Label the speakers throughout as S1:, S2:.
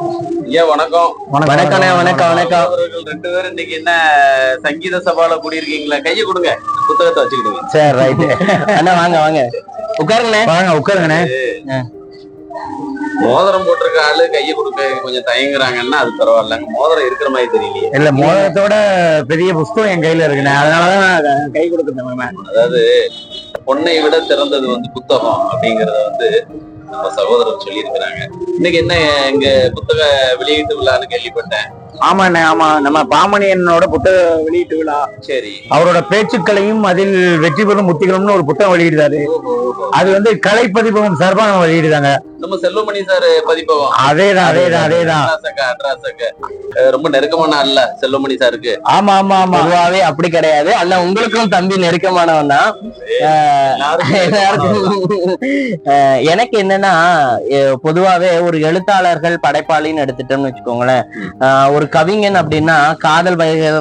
S1: ஐயா வணக்கம்.
S2: வணக்கண்ணே. வணக்கம் வணக்கம்.
S1: ரெண்டு பேரும் இன்னைக்கு என்ன சங்கீத சபால கூடியிருக்கீங்களா? கையை கொடுங்க, புத்தகத்தை வச்சுக்கிடுங்க.
S2: சரி, ரைட். அண்ணா வாங்க வாங்க, உட்காருங்கண்ணே. வாங்க உட்காருங்கண்ணே.
S1: மோதிரம் போட்டிருக்க ஆளு கையை கொடுக்க கொஞ்சம் தயங்குறாங்கன்னா அது பரவாயில்லங்க. மோதிரம் இருக்கிற மாதிரி தெரியலையே.
S2: இல்ல, மோதிரத்தோட பெரிய புஸ்தகம் என் கையில இருக்குண்ணே, அதனாலதான் கை கொடுக்குறேன்.
S1: அதாவது பொண்ணை விட திறந்தது புத்தகம் அப்படிங்கறத நம்ம சகோதரர் சொல்லி இருக்கிறாங்க. இன்னைக்கு என்ன இங்க புத்தக வெளியீட்டு விழான்னு கேள்விப்பட்டேன்.
S2: ஆமாண்ணே, ஆமா. நம்ம பாமணியனோட புத்தக வெளியீட்டு விழா.
S1: சரி.
S2: அவரோட பேச்சுக்களையும் அதில் வெற்றி பெறும் முத்திகளும்னு ஒரு புத்தகம் வெளியிடுறாரு. அது கலை பதிப்பகம் சார்பா நம்ம வெளியிடுறாங்க.
S1: நம்ம செல்வமணி சார் பதிப்பகம்.
S2: அதேதான்.
S1: ரொம்ப நெருக்கமான அல்ல செல்வமணி சாருக்கு.
S2: ஆமா ஆமா ஆமா. பொதுவாவே அப்படி கிடையாது. அல்ல, உங்களுக்கும் தம்பி நெருக்கமானவன் தான். எனக்கு என்னன்னா, பொதுவாவே ஒரு எழுத்தாளர்கள் படைப்பாளின்னு எடுத்துட்டோம்னு வச்சுக்கோங்களேன். ஒரு கவிஞன் அப்படின்னா காதல்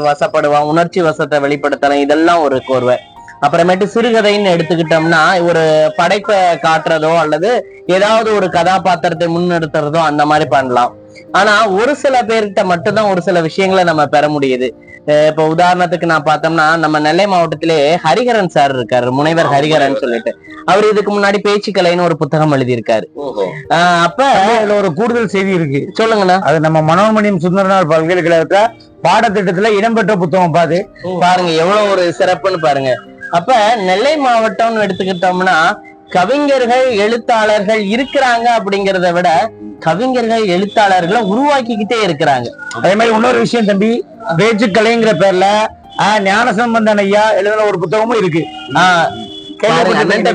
S2: வசப்படுவான், உணர்ச்சி வசத்தை வெளிப்படுத்தலாம், இதெல்லாம் ஒரு கோர்வை. அப்புறமேட்டு சிறுகதைன்னு எடுத்துக்கிட்டோம்னா ஒரு படைப்பை காட்டுறதோ அல்லது ஏதாவது ஒரு கதாபாத்திரத்தை முன்னிறுத்துறதோ அந்த மாதிரி பண்ணலாம். ஆனா ஒரு சில பேர்கிட்ட மட்டும்தான் ஒரு சில விஷயங்களை நம்ம பெற முடியுது. இப்ப உதாரணத்துக்கு நான் பார்த்தோம்னா, நம்ம நெல்லை மாவட்டத்திலே ஹரிஹரன் சார் இருக்காரு, முனைவர் ஹரிஹரன் சொல்லிட்டு. அவர் இதுக்கு முன்னாடி பேச்சுக்கலைன்னு ஒரு புத்தகம் எழுதியிருக்காரு. அப்ப அதுல ஒரு கூடுதல் செய்தி இருக்கு, சொல்லுங்கண்ணா. அது நம்ம மனோன்மணியம் சுந்தரனார் பல்கலைக்கழகத்துல பாடத்திட்டத்துல இடம்பெற்ற புத்தகம். பாருங்க எவ்வளவு ஒரு சிறப்புன்னு பாருங்க. அப்ப நெல்லை மாவட்டம்னு எடுத்துக்கிட்டோம்னா கவிஞர்கள் எழுத்தாளர்கள் இருக்கிறாங்க அப்படிங்கிறத விட கவிஞர்கள் எழுத்தாளர்களை உருவாக்கிக்கிட்டே இருக்கிறாங்க. அதே மாதிரி இன்னொரு விஷயம் தம்பி, பேச்சுக்கலைங்கிற பேர்ல ஞானசம்பந்தன் ஐயா எழுதுன ஒரு புத்தகமும் இருக்கு.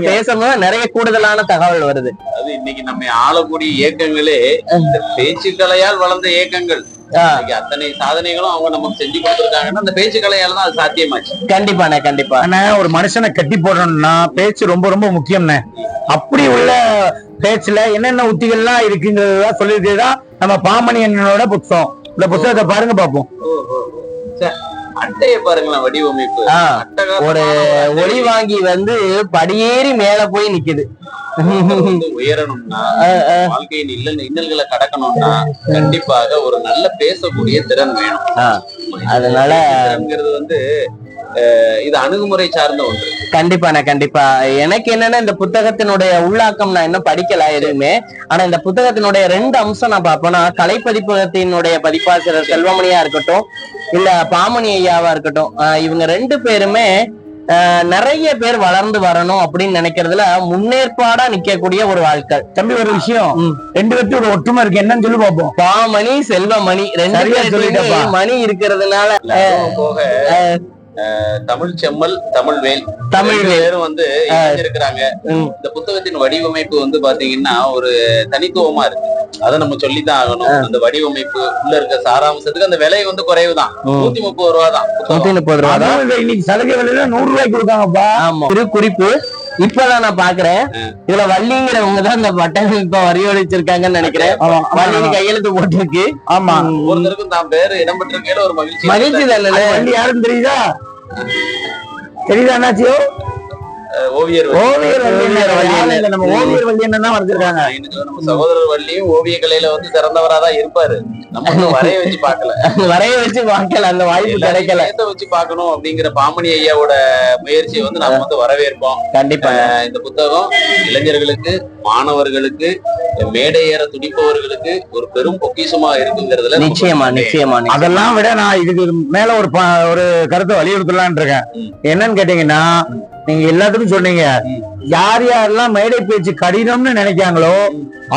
S2: பேசணும், நிறைய கூடுதலான தகவல் வருது.
S1: அது இன்னைக்கு நம்ம ஆளக்கூடிய இயக்கங்களே பேச்சுக்கலையால் வளர்ந்த இயக்கங்கள். அத்தனை சாதனைகளும் அவங்க நமக்கு செஞ்சு கொடுத்துருக்காங்கன்னா அந்த பேச்சுக்கலையால தான் அது சாத்தியமாச்சு.
S2: கண்டிப்பாண்ணே, கண்டிப்பா. ஒரு மனுஷனை கட்டி போடணும்னா பேச்சு ரொம்ப ரொம்ப முக்கியம்ண்ணே. அப்படி உள்ள பேச்சுல என்னென்ன உத்திகள்லாம் இருக்குங்கிறதா சொல்லியிருக்கேதான் நம்ம பாமணியனோட புத்தகம். இந்த புத்தகத்தை பாருங்க பாப்போம்.
S1: அட்டைய பாருங்களேன், வடிவமைப்பு.
S2: ஒரு ஒளி வாங்கி படியேறி மேல போய் நிக்குது.
S1: உயரணும்னா, வாழ்க்கையின் இன்னல்களை கடக்கணும்னா கண்டிப்பாக ஒரு நல்ல பேசக்கூடிய திறன் வேணும்.
S2: அதனால
S1: இது அணுகுமுறை சார்ந்த ஒன்று.
S2: கண்டிப்பா. எனக்கு என்னன்னா, இந்த புத்தகத்தினுடைய உள்ளாக்கம் நான் இன்னும் படிக்கல எதுவுமே. ஆனா இந்த புத்தகத்தினுடைய 2 அம்சம் நான் பார்ப்பேன்னா, கலைப்பதிப்பகத்தினுடைய பதிப்பாசிரியர் செல்வமணியா இருக்கட்டும், இல்ல பாமணி ஐயாவா இருக்கட்டும், இவங்க 2 பேருமே நிறைய பேர் வளர்ந்து வரணும் அப்படின்னு நினைக்கிறதுல முன்னேற்பாடா நிக்கக்கூடிய ஒரு வாழ்க்கை. தம்பி, ஒரு விஷயம், 2 பேருக்கு ஒரு ஒற்றுமை இருக்கு, என்னன்னு சொல்லி பார்ப்போம். பாமணி செல்வமணி 2 பேரும் மணி இருக்கிறதுனால
S1: போக தமிழ் செம்மல், தமிழ்வேல் பேரும் இருக்கிறாங்க. இந்த புத்தகத்தின் வடிவமைப்பு பாத்தீங்கன்னா ஒரு தனித்துவமா இருக்கு. அதை நம்ம சொல்லித்தான் ஆகணும். அந்த வடிவமைப்பு உள்ள இருக்க சாராம்சத்துக்கு அந்த விலை குறைவுதான், 130 ரூபா தான். 130 ரூபா தான் இன்னைக்கு சலுகை விலையில 100 ரூபாய்க்கு கொடுக்காங்கப்பா.
S2: ஆமா, குறிப்பு. இப்பதான் நான் பாக்குறேன், இதுல வள்ளிங்கிறவங்க தான் இந்த பட்டம் இப்ப வரியோடிச்சிருக்காங்கன்னு நினைக்கிறேன். வள்ளின்னு கையெழுத்து போட்டிருக்கு.
S1: ஆமா, ஒருத்தருக்கும் தான் பேரு இடம்பெற்றிருக்கையில ஒரு
S2: மகிழ்ச்சி தானே.
S1: வள்ளி யாருன்னு தெரியுதா?
S2: அண்ணாச்சியோ?
S1: ஓவியர்
S2: நம்ம ஓவியர் வள்ளி என்ன வந்திருக்காங்க.
S1: நம்ம சகோதரர் வள்ளியும் ஓவிய கலையில சிறந்தவராதான் இருப்பாரு. நம்ம வரைய வச்சு பார்க்கல, அந்த வாய்ப்பு கிடைக்கல. வச்சு பார்க்கணும் அப்படிங்கிற பாமணி ஐயாவோட முயற்சியை நாம வரவேற்போம். கண்டிப்பா. இந்த புத்தகம் இளைஞர்களுக்கு, மாணவர்களுக்கு, மேடை ஏற துடிப்பவர்களுக்கு ஒரு பெரும் பொக்கிஷமா இருக்குங்கிறதுல
S2: நிச்சயமா. அதெல்லாம் விட நான் இதுக்கு மேல ஒரு கருத்தை வலியுறுத்தலான் இருக்கேன். என்னன்னு கேட்டீங்கன்னா, நீங்க எல்லாத்துக்கும் சொன்னீங்க, யார் யாரெல்லாம் மேடை பேச்சு கடினம்னு நினைக்காங்களோ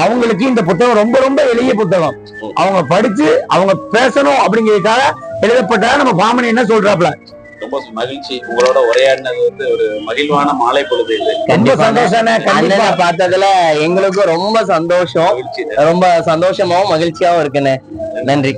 S2: அவங்களுக்கு இந்த புத்தகம் ரொம்ப ரொம்ப எளிய புத்தகம். அவங்க படிச்சு அவங்க பேசணும் அப்படிங்கிறதுக்காக எழுதப்பட்டா நம்ம பாமணி என்ன சொல்றாப்ல.
S1: ரொம்ப மகிழ்ச்சி, உங்களோட உரையாடினது ஒரு மகிழ்வான மாலை பொழுது.
S2: ரொம்ப சந்தோஷம். கண்டிப்பா பார்த்ததுல எங்களுக்கும் ரொம்ப சந்தோஷம், ரொம்ப சந்தோஷமாவும் மகிழ்ச்சியாவும் இருக்குன்னு. நன்றி.